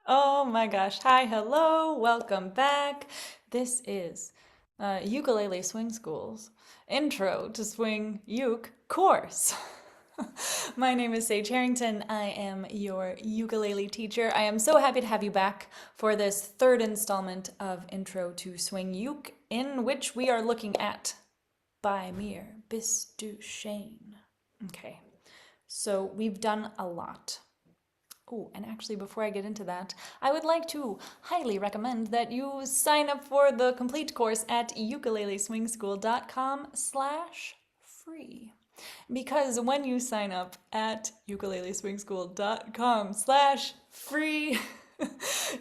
Oh my gosh. Hi, hello, welcome back. This is Ukulele Swing School's intro to Swing Uke Course. My name is Sage Harrington. I am your ukulele teacher. I am so happy to have you back for this third installment of Intro to Swing Uke, in which we are looking at By Mir, Bist, Schön. Okay, so we've done a lot. Oh, and actually, before I get into that, I would like to highly recommend that you sign up for the complete course at ukuleleswingschool.com/free. Because when you sign up at ukuleleswingschool.com/free,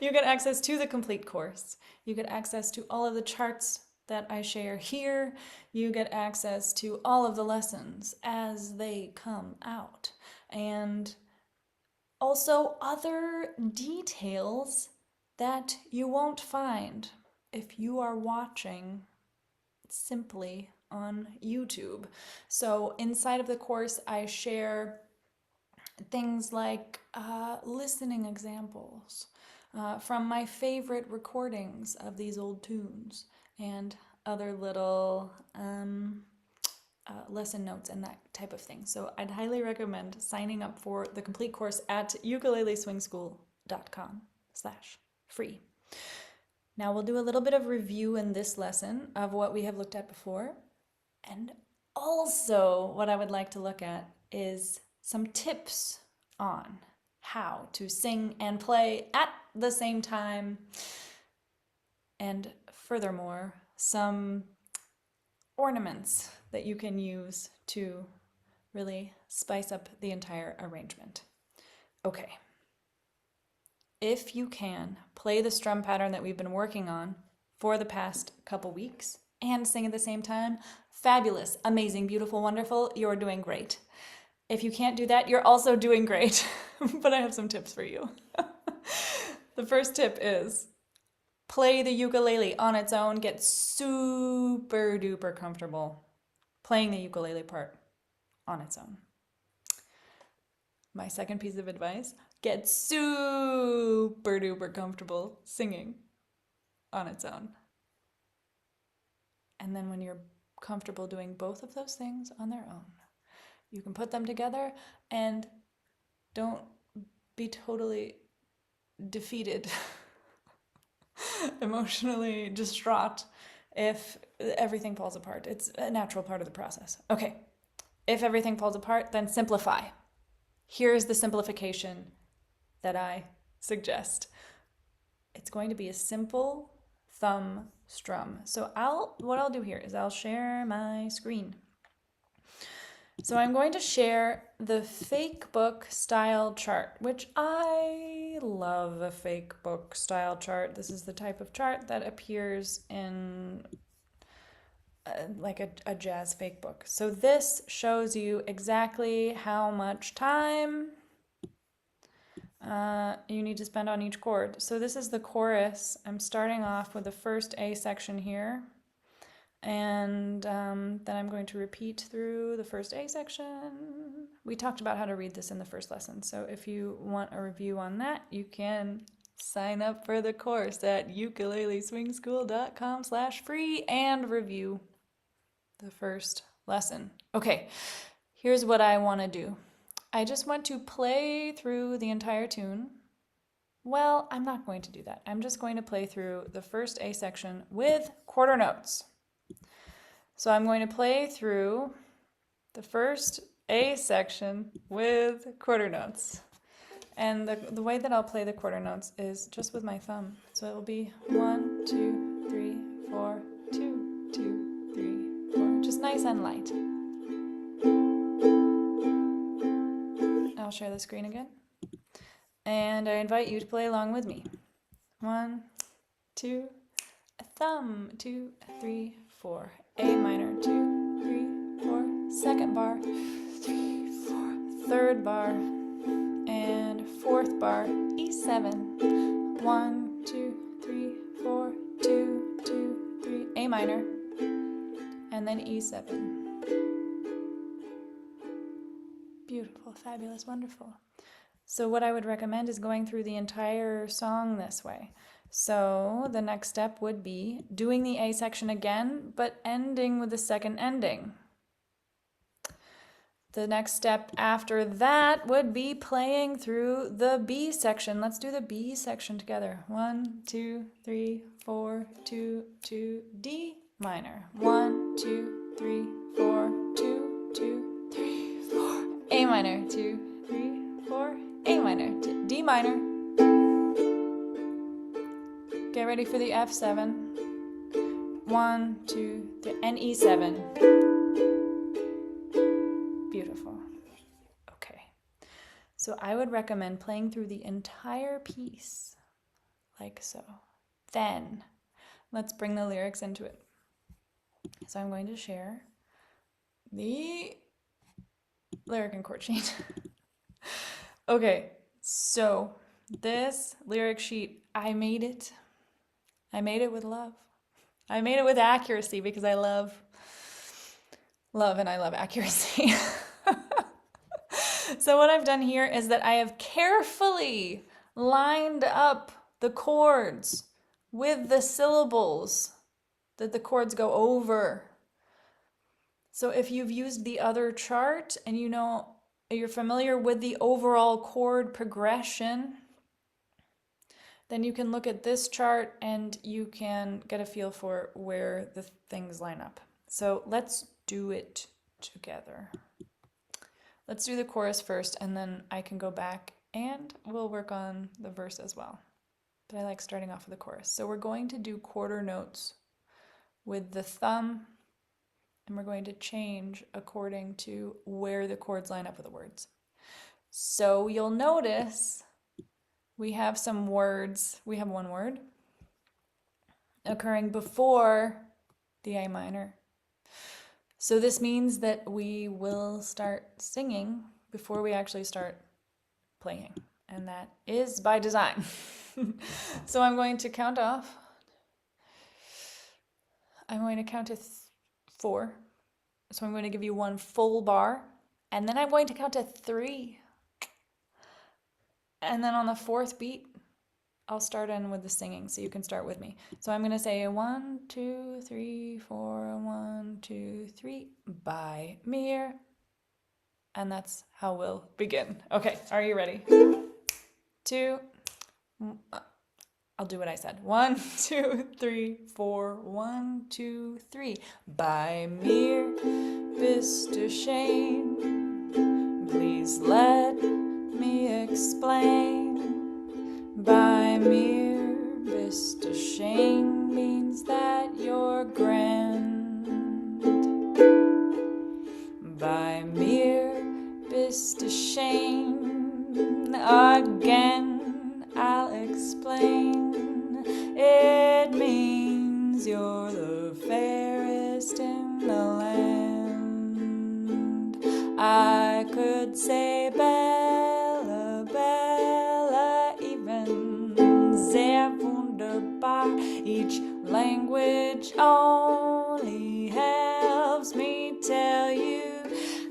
you get access to the complete course. You get access to all of the charts that I share here. You get access to all of the lessons as they come out. And also, other details that you won't find if you are watching simply on YouTube. So, inside of the course, I share things like listening examples from my favorite recordings of these old tunes and other little lesson notes and that type of thing. So I'd highly recommend signing up for the complete course at ukuleleswingschool.com/free. Now we'll do a little bit of review in this lesson of what we have looked at before. And also what I would like to look at is some tips on how to sing and play at the same time. And furthermore, some ornaments that you can use to really spice up the entire arrangement. Okay. If you can, play the strum pattern that we've been working on for the past couple weeks and sing at the same time, fabulous, amazing, beautiful, wonderful, you're doing great. If you can't do that, you're also doing great, but I have some tips for you. The first tip is play the ukulele on its own, get super duper comfortable playing the ukulele part on its own. My second piece of advice, get super duper comfortable singing on its own. And then when you're comfortable doing both of those things on their own, you can put them together and don't be totally defeated, emotionally distraught if everything falls apart. It's a natural part of the process. Okay, if everything falls apart, then simplify. Here's the simplification that I suggest. It's going to be a simple thumb strum. So what I'll do here is I'll share my screen. So I'm going to share the fake book style chart, which I love a fake book style chart. This is the type of chart that appears in like a jazz fake book. So this shows you exactly how much time you need to spend on each chord. So this is the chorus. I'm starting off with the first A section here. And then I'm going to repeat through the first A section. We talked about how to read this in the first lesson. So if you want a review on that, you can sign up for the course at ukuleleswingschool.com/free and review the first lesson. Okay, here's what I want to do. I just want to play through the entire tune. Well, I'm not going to do that. I'm just going to play through the first A section with quarter notes. So I'm going to play through the first A section with quarter notes. And the way that I'll play the quarter notes is just with my thumb. So it will be 1, 2, 3, 4, 2, 2, 3, 4. Just nice and light. I'll share the screen again. And I invite you to play along with me. 1, 2, a thumb, 2, 3, 4. A minor, 2, 3, 4. Second bar, 3, 4. Third bar, and fourth bar, E7. 1, 2, 3, 4, 2, 2, 3. A minor, and then E7. Beautiful, fabulous, wonderful. So what I would recommend is going through the entire song this way. So the next step would be doing the A section again, but ending with the second ending. The next step after that would be playing through the B section. Let's do the B section together. 1, 2, 3, 4, 2, 2, D minor. 1, 2, 3, 4, 2, 2, 3, 4. A minor. 2, 3, 4. A minor. D minor. Get ready for the F7. 1, 2, 3, and E7. Beautiful. Okay. So I would recommend playing through the entire piece, like so. Then, let's bring the lyrics into it. So I'm going to share the lyric and chord sheet. Okay, so this lyric sheet, I made it. I made it with love. I made it with accuracy because I love and I love accuracy. So what I've done here is that I have carefully lined up the chords with the syllables that the chords go over. So if you've used the other chart and you know you're familiar with the overall chord progression, then you can look at this chart and you can get a feel for where the things line up. So let's do it together. Let's do the chorus first, and then I can go back and we'll work on the verse as well. But I like starting off with the chorus. So we're going to do quarter notes with the thumb, and we're going to change according to where the chords line up with the words. So you'll notice we have some words. We have one word occurring before the A minor. So this means that we will start singing before we actually start playing, and that is by design. So I'm going to count off. I'm going to count to 4. So I'm going to give you one full bar, and then I'm going to count to 3. And then on the 4th beat, I'll start in with the singing, so you can start with me. So I'm going to say 1, 2, 3, 4, 1, 2, 3, by Mir. And that's how we'll begin. Okay, are you ready? 2, I'll do what I said. 1, 2, 3, 4, 1, 2, 3. By Mir, Bist, Schön. Please let me explain. By Mir, Bist, Schön means that you're grand. By Mir, Bist, Schön. Again, I'll explain. It means you're the fairest in the land. I could say Bella, Bella, even sehr wunderbar. Each language only helps me tell you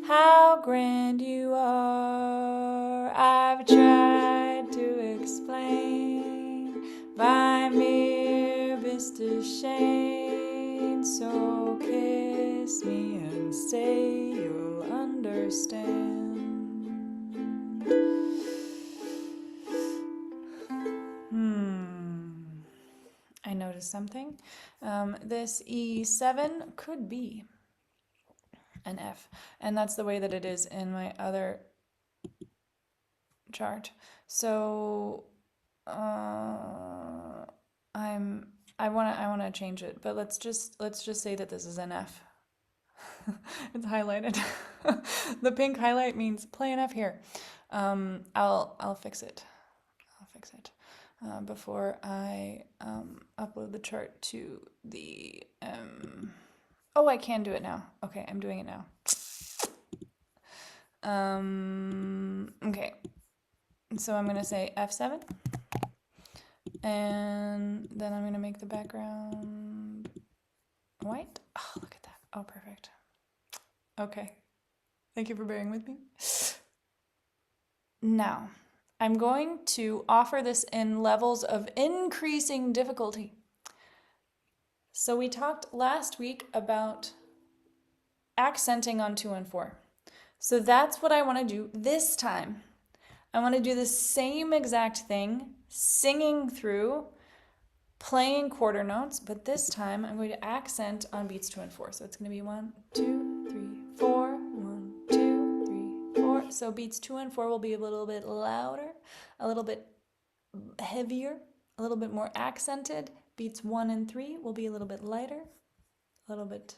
how grand you are. I've tried to explain. By Mir, Bist, Schön. So kiss me and say you'll understand. I noticed something. This E7 could be an F, and that's the way that it is in my other chart. So I wanna change it, but let's just say that this is an F. It's highlighted. The pink highlight means play an F here. I'll fix it. Before I upload the chart to the oh, I can do it now. Okay, I'm doing it now. Okay. So I'm gonna say F7, and then I'm gonna make the background white. Oh, look at that. Oh, perfect. Okay. Thank you for bearing with me. Now, I'm going to offer this in levels of increasing difficulty. So we talked last week about accenting on 2 and 4. So that's what I want to do this time. I want to do the same exact thing, singing through, playing quarter notes, but this time I'm going to accent on beats 2 and 4. So it's going to be 1, 2, 3, 4, 1, 2, 3, 4. So beats 2 and 4 will be a little bit louder, a little bit heavier, a little bit more accented. Beats 1 and 3 will be a little bit lighter, a little bit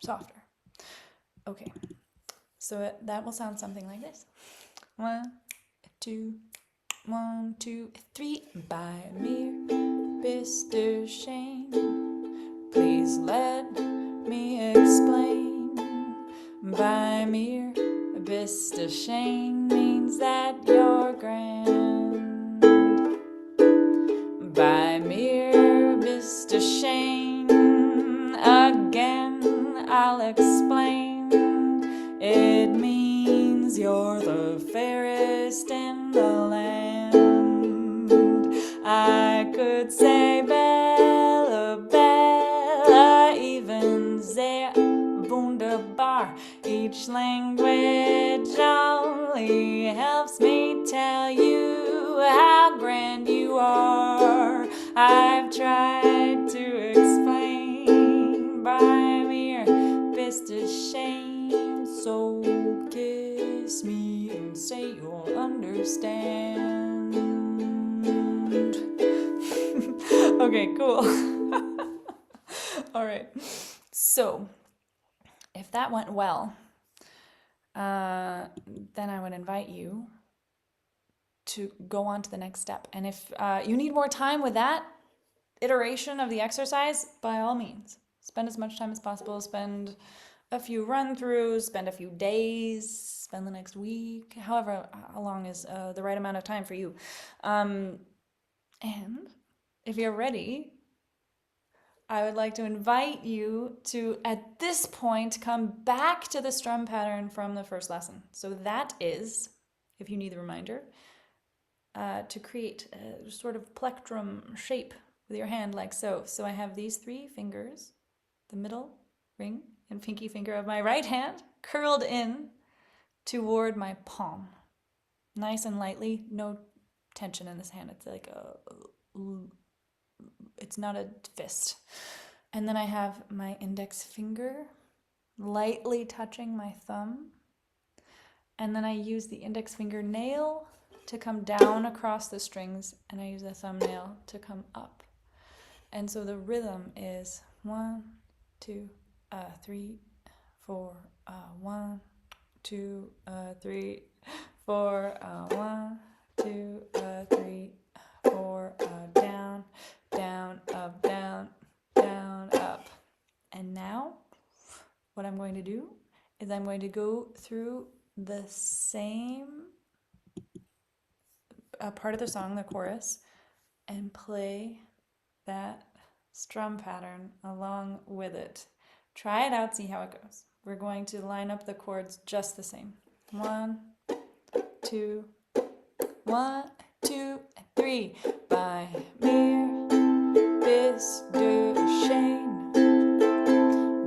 softer. Okay, so that will sound something like this. 1, 2, 1, 2, 3. Bei mir bist du schön. Please let me explain. Bei mir bist du schön means that you're grand. Bei mir bist du schön. Again, I'll explain. It means you're the fairest in the land. I could say Bella, Bella, even sehr wunderbar. Each language only helps me tell you how grand you are. I've tried to explain. Bei mir bist du schön, so kiss me and say you'll understand. Okay, cool. All right. So, if that went well, then I would invite you to go on to the next step. And if you need more time with that iteration of the exercise, by all means, spend as much time as possible. Spend a few run-throughs, spend a few days, spend the next week, however how long is the right amount of time for you. And if you're ready, I would like to invite you to, at this point, come back to the strum pattern from the first lesson. So that is, if you need the reminder, to create a sort of plectrum shape with your hand like so. So I have these 3 fingers, the middle, ring, and pinky finger of my right hand curled in toward my palm. Nice and lightly, no tension in this hand. It's like it's not a fist. And then I have my index finger lightly touching my thumb. And then I use the index finger nail to come down across the strings, and I use the thumbnail to come up. And so the rhythm is 1, 2, 3, 4, 1, 2, 3, 4, 1, 2, 3, 4, down, down, up, down, down, up. And now what I'm going to do is I'm going to go through the same part of the song, the chorus, and play that strum pattern along with it. Try it out, see how it goes. We're going to line up the chords just the same. 1, 2, 1, 2, 3. Bei mir bist du schön.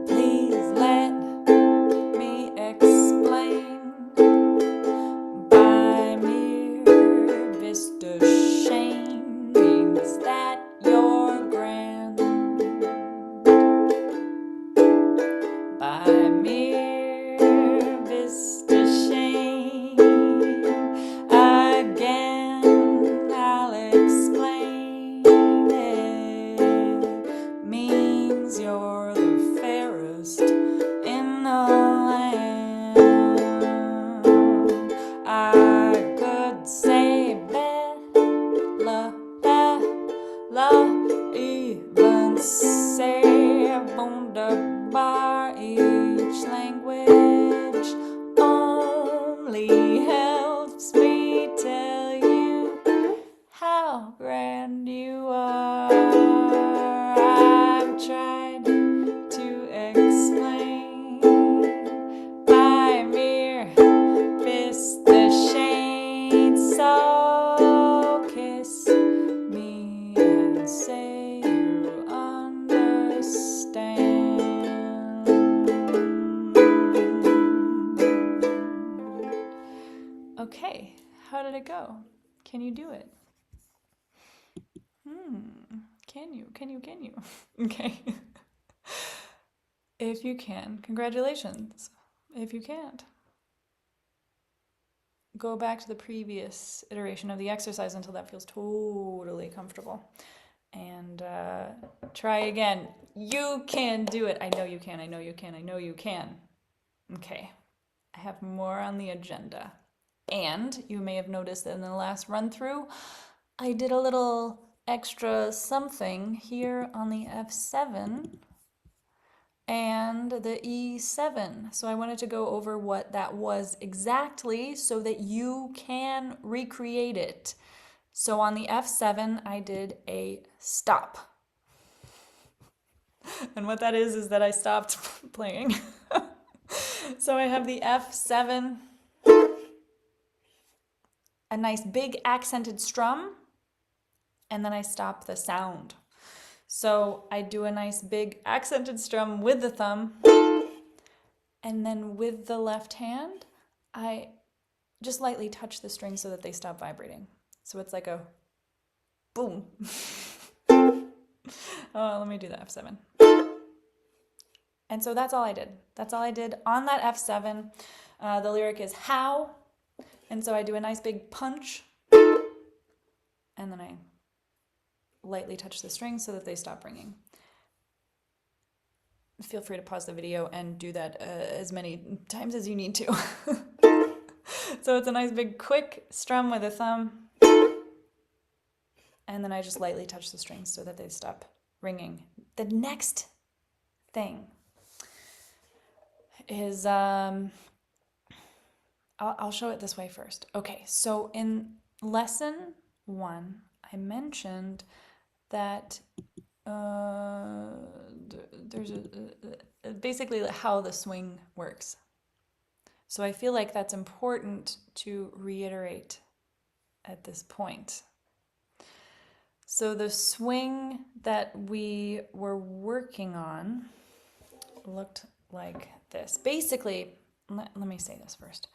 Please let me explain. Bei mir bist du schön means that you're grand. Bei mir bist du schön. Again, I'll explain. Can you do it? Can you? Okay. If you can, congratulations. If you can't, go back to the previous iteration of the exercise until that feels totally comfortable. And try again. You can do it. I know you can. I know you can. I know you can. Okay. I have more on the agenda. And you may have noticed that in the last run through, I did a little extra something here on the F7 and the E7. So I wanted to go over what that was exactly so that you can recreate it. So on the F7, I did a stop. And what that is that I stopped playing. So I have the F7, a nice big accented strum, and then I stop the sound. So I do a nice big accented strum with the thumb, and then with the left hand, I just lightly touch the strings so that they stop vibrating. So it's like a boom. Let me do the F7. And so that's all I did. That's all I did on that F7. The lyric is how, and so I do a nice big punch, and then I lightly touch the strings so that they stop ringing. Feel free to pause the video and do that as many times as you need to. So it's a nice big quick strum with a thumb, and then I just lightly touch the strings so that they stop ringing. The next thing is, I'll show it this way first. Okay, so in lesson 1, I mentioned that there's basically how the swing works. So I feel like that's important to reiterate at this point. So the swing that we were working on looked like this. Basically, let me say this first.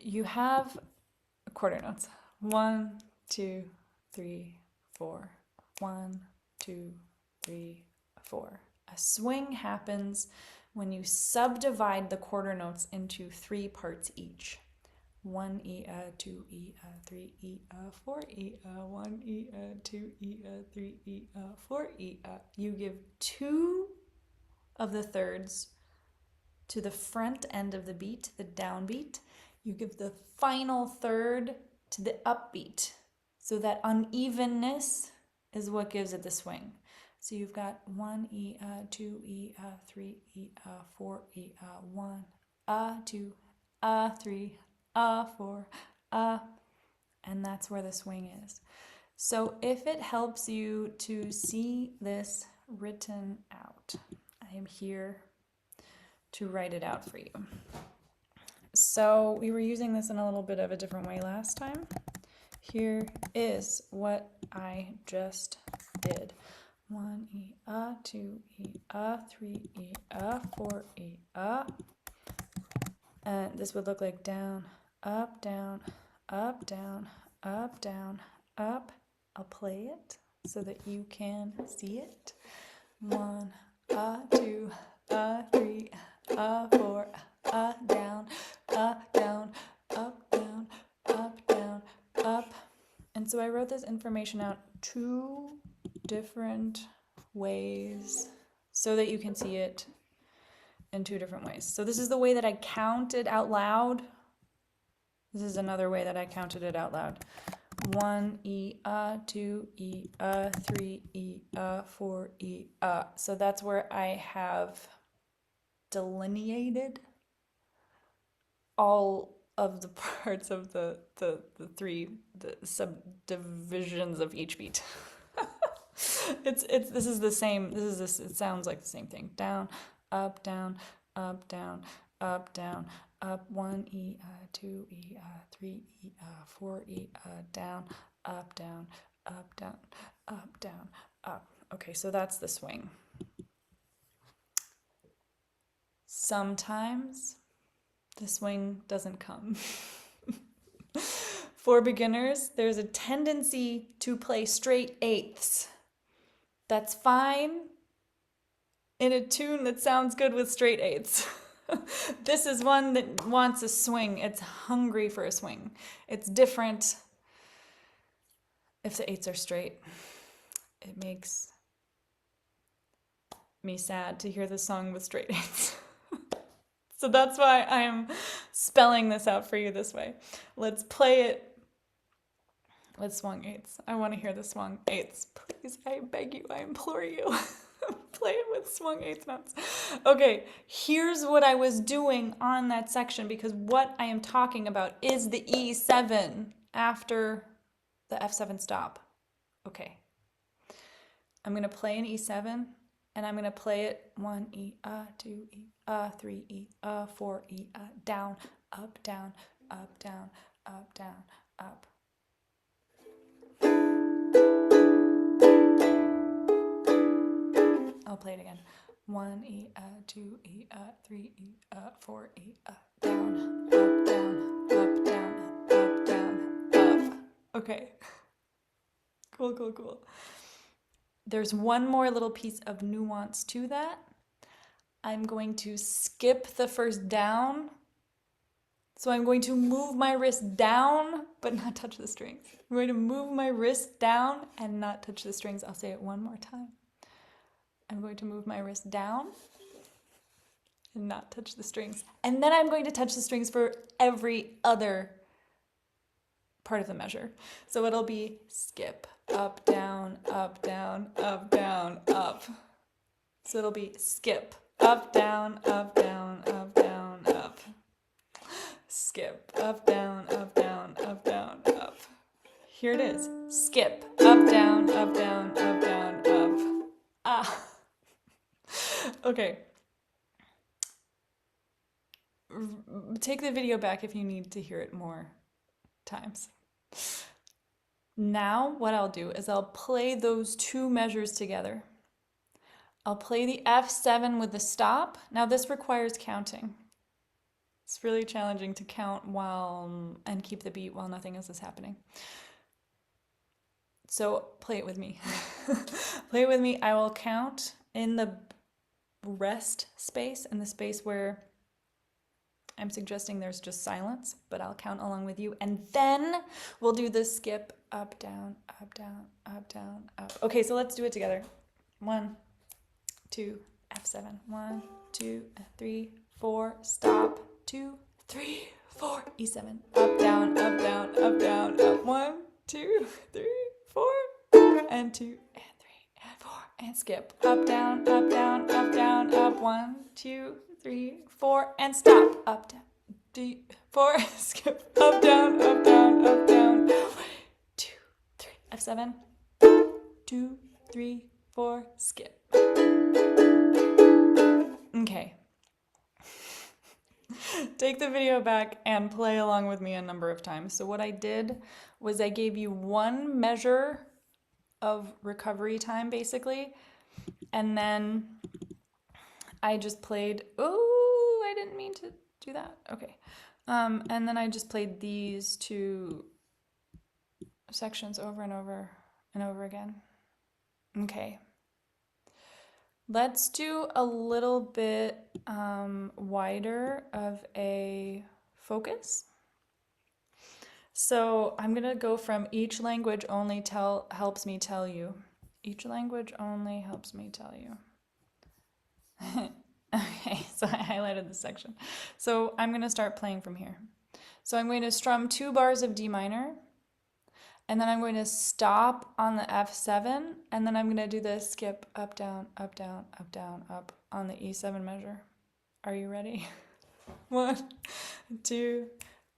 You have quarter notes. 1, 2, 3, 4. 1, 2, 3, 4. A swing happens when you subdivide the quarter notes into 3 parts each. 1 E, 2 E, 3 E, 4 E, 1 E, 2 E, 3 E, 4 E. You give 2 of the thirds to the front end of the beat, the downbeat. You give the final third to the upbeat. So that unevenness is what gives it the swing. So you've got 1 E, 2 E, 3 E, 4 E, 1, 2, 3, 4, and that's where the swing is. So if it helps you to see this written out, I am here to write it out for you. So we were using this in a little bit of a different way last time. Here is what I just did. 1 E, 2 E, 3 E, 4 E, and this would look like down, up, down, up, down, up, down, up. I'll play it so that you can see it. 1, 2, 3, 4, down, up, down, up, down, up, down, up. And so I wrote this information out 2 different ways so that you can see it in 2 different ways. So this is the way that I counted out loud. This is another way that I counted it out loud. 1 E, 2 E, 3 E, 4 E. So that's where I have delineated all of the parts of the 3 subdivisions of each beat. This is the same. It sounds like the same thing. Down, up, down, up, down, up, down, up. 1 E, 2 E, 3 E, 4 E, down, up, down, up, down, up, down, up. Okay, so that's the swing. Sometimes the swing doesn't come. For beginners, there's a tendency to play straight eighths. That's fine in a tune that sounds good with straight eighths. This is one that wants a swing. It's hungry for a swing. It's different if the eighths are straight. It makes me sad to hear this song with straight eighths. So that's why I'm spelling this out for you this way. Let's play it with swung eighths. I want to hear the swung eighths. Please, I beg you, I implore you. Play it with swung eighth notes. Okay, here's what I was doing on that section, because what I am talking about is the E7 after the F7 stop. Okay. I'm going to play an E7, and I'm going to play it 1 E, 2 E, 3 E, 4 E, down, up, down, up, down, up, down, up. I'll play it again. 1 E, 2 E, 3 E, 4 E, down, up, down, up, down, up, down, up. Okay. Cool, cool, cool. There's one more little piece of nuance to that. I'm going to skip the first down. So I'm going to move my wrist down, but not touch the strings. I'm going to move my wrist down and not touch the strings. I'll say it one more time. I'm going to move my wrist down and not touch the strings. And then I'm going to touch the strings for every other part of the measure. So it'll be skip, up, down, up, down, up, down, up. So it'll be skip, up, down, up, down, up, down, up. Skip, up, down, up, down, up, down, up. Here it is. Skip, up, down, up, down, up, down, up. Ah. Okay. Take the video back if you need to hear it more times. Now what I'll do is I'll play those two measures together. I'll play the F7 with the stop. Now this requires counting. It's really challenging to count and keep the beat while nothing else is happening. So play it with me. Play it with me. I will count in the rest space, in the space where I'm suggesting there's just silence, but I'll count along with you. And then we'll do the skip, up, down, up, down, up, down, up. Okay, so let's do it together. 1, 2, F7. 1, 2, 3, 4, stop. 2, 3, 4, E7. Up, down, up, down, up, down, up. 1, 2, 3, 4, and 2, and 3, and 4, and skip. Up, down, up, down, up, down, up. 1, 2, 3, 4, and stop. Up, down, 3, 4, skip. Up, down, up, down, up, down. 1, 2, 3, F7. 2, 3, 4, skip. Okay. Take the video back and play along with me a number of times. So what I did was I gave you one measure of recovery time, basically, and then I just played, oh, I didn't mean to do that. Okay. And then I just played these two sections over and over and over again. Okay. Let's do a little bit wider of a focus. So I'm gonna go from each language only helps me tell you. Each language only helps me tell you. Okay, so I highlighted this section. So I'm gonna start playing from here. So I'm going to strum 2 bars of D minor, and then I'm going to stop on the F7, and then I'm going to do the skip up, down, up, down, up, down, up on the E7 measure. Are you ready? 1, 2,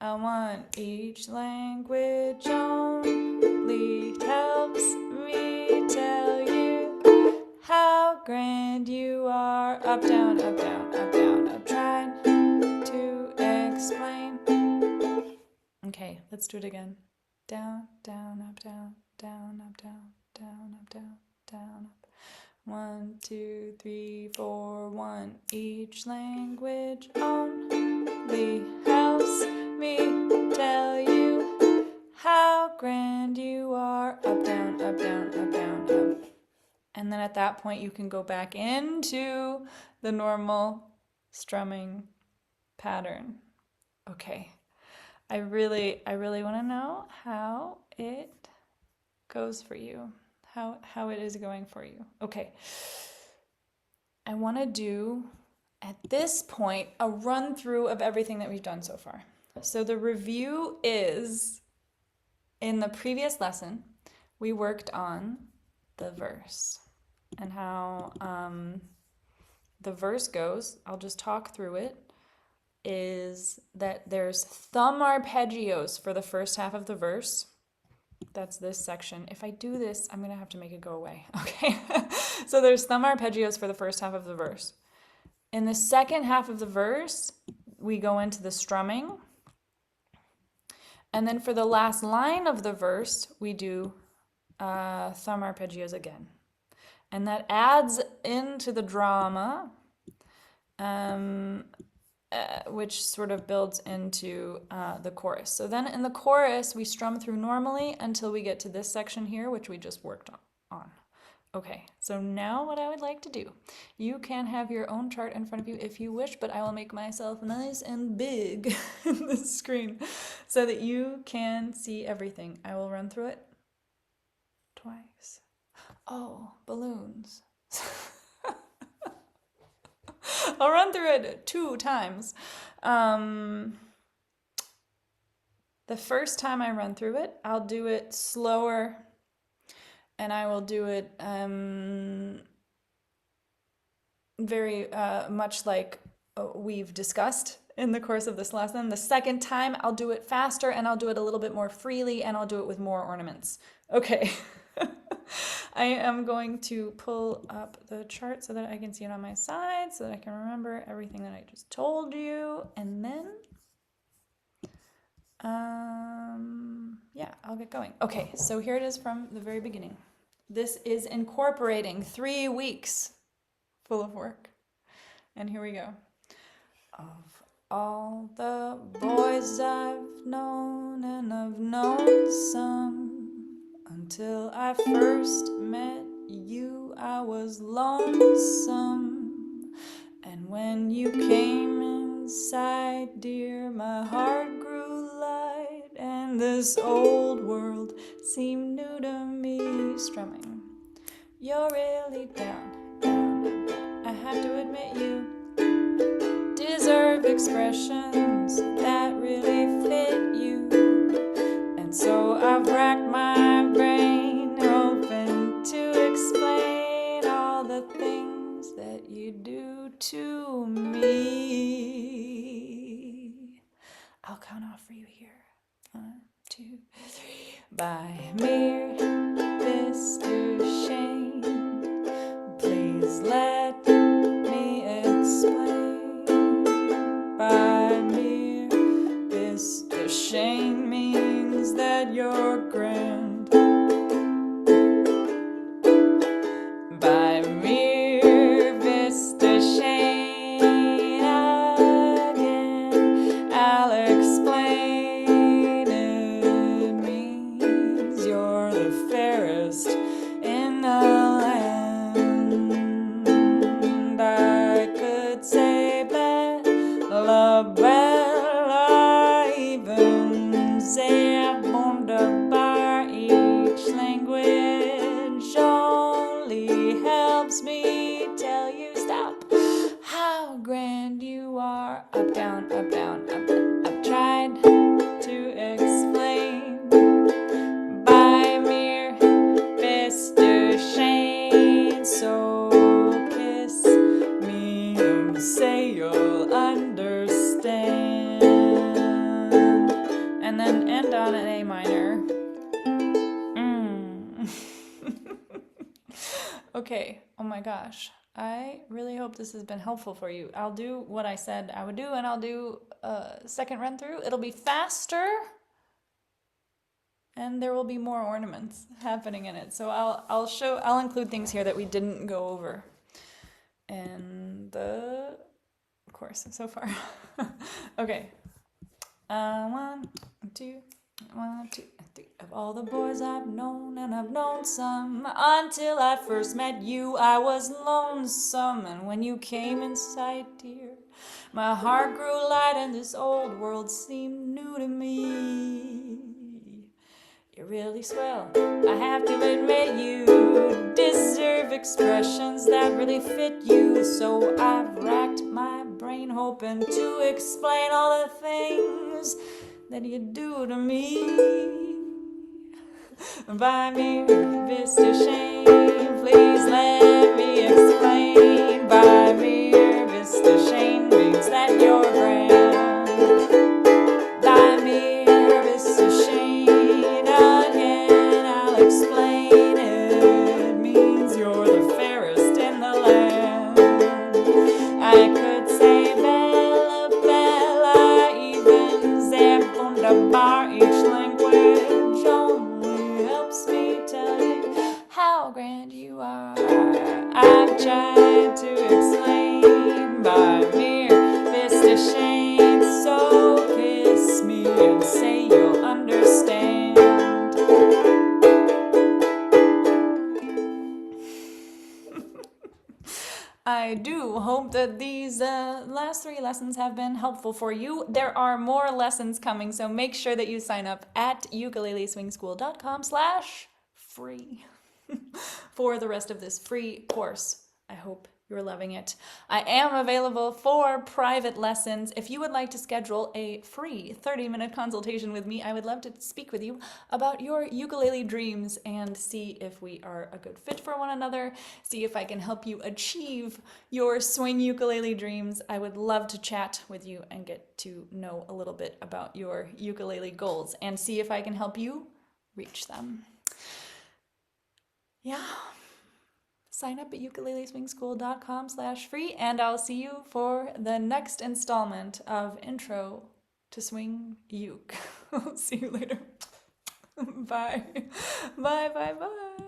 and 1. Each language only helps me tell you how grand you are. Up, down, up, down, up, down, up. Trying to explain. Okay, let's do it again. Down, down, up, down, down, up, down, down, up, down, down, up. 1, 2, 3, 4, 1. Each language only helps me tell you how grand you are, up, down, up, down, up, down, up. And then at that point you can go back into the normal strumming pattern. Okay, I really want to know how it goes for you, how it is going for you. Okay, I want to do at this point a run through of everything that we've done so far. So the review is, in the previous lesson we worked on the verse and how the verse goes. I'll just talk through it. Is that there's thumb arpeggios for the first half of the verse. That's this section. If I do this, I'm going to have to make it go away. Okay. So there's thumb arpeggios for the first half of the verse. In the second half of the verse, we go into the strumming. And then for the last line of the verse, we do thumb arpeggios again. And that adds into the drama, which sort of builds into the chorus. So then in the chorus, we strum through normally until we get to this section here, which we just worked on. Okay, so now what I would like to do, you can have your own chart in front of you if you wish, but I will make myself nice and big in the screen so that you can see everything. I will run through it twice. Oh, balloons. I'll run through it 2 times. The first time I run through it, I'll do it slower, and I will do it very much like we've discussed in the course of this lesson. The second time, I'll do it faster, and I'll do it a little bit more freely, and I'll do it with more ornaments. Okay. I am going to pull up the chart so that I can see it on my side, so that I can remember everything that I just told you, and then yeah, I'll get going. Okay, so here it is from the very beginning. This is incorporating 3 weeks full of work. And here we go. Of all the boys I've known, and I've known some, until I first met you, I was lonesome. And when you came inside, dear, my heart grew light, and this old world seemed new to me. Strumming. You're really down, down, down. I have to admit you deserve expressions that really fit you. And so I've racked my brain, hoping to explain all the things that you do to me. I'll count off for you here. 1, 2, 3. By mere Mr. Shane, please let me explain. By mere Mr. Shane means that you're grand. By mere Mr. Shane again, I'll explain. It means you're the fairest in the land. I could say Bella, Bella, even say wunderbar. Each language only helps me tell you stop. How grand you are, up, down, up, down, up. I've tried to explain. By mere Mr. Shane, so kiss me and say you'll understand. And then end on an A minor. Okay, oh my gosh. I really hope this has been helpful for you. I'll do what I said I would do, and I'll do a second run through. It'll be faster, and there will be more ornaments happening in it. So I'll include things here that we didn't go over in the course so far. Okay. 1, 2, 1, 2, 3. Of all the boys I've known, and I've known some, until I first met you, I was lonesome. And when you came in sight, dear, my heart grew light, and this old world seemed new to me. You're really swell, I have to admit you deserve expressions that really fit you. So I've racked my brain hoping to explain all the things that you do to me. By mere Bist of shame, please let me explain. By mere Bist of shame means that you're grand. By mere Bist of shame, again I'll explain. It means you're the fairest in the land. I could say Bella, Bella, even sehr wunderbar. Each language only helps me tell you how grand you are. I've tried to explain by mere Bist of shame, so kiss me and say you'll understand. I do hope that these last 3 lessons have been helpful for you. There are more lessons coming, so make sure that you sign up at ukuleleswingschool.com/free for the rest of this free course. I hope you're loving it. I am available for private lessons. If you would like to schedule a free 30-minute consultation with me, I would love to speak with you about your ukulele dreams and see if we are a good fit for one another, see if I can help you achieve your swing ukulele dreams. I would love to chat with you and get to know a little bit about your ukulele goals and see if I can help you reach them. Yeah. Sign up at ukuleleswingschool.com/free, and I'll see you for the next installment of Intro to Swing Uke. See you later. Bye. Bye, bye, bye.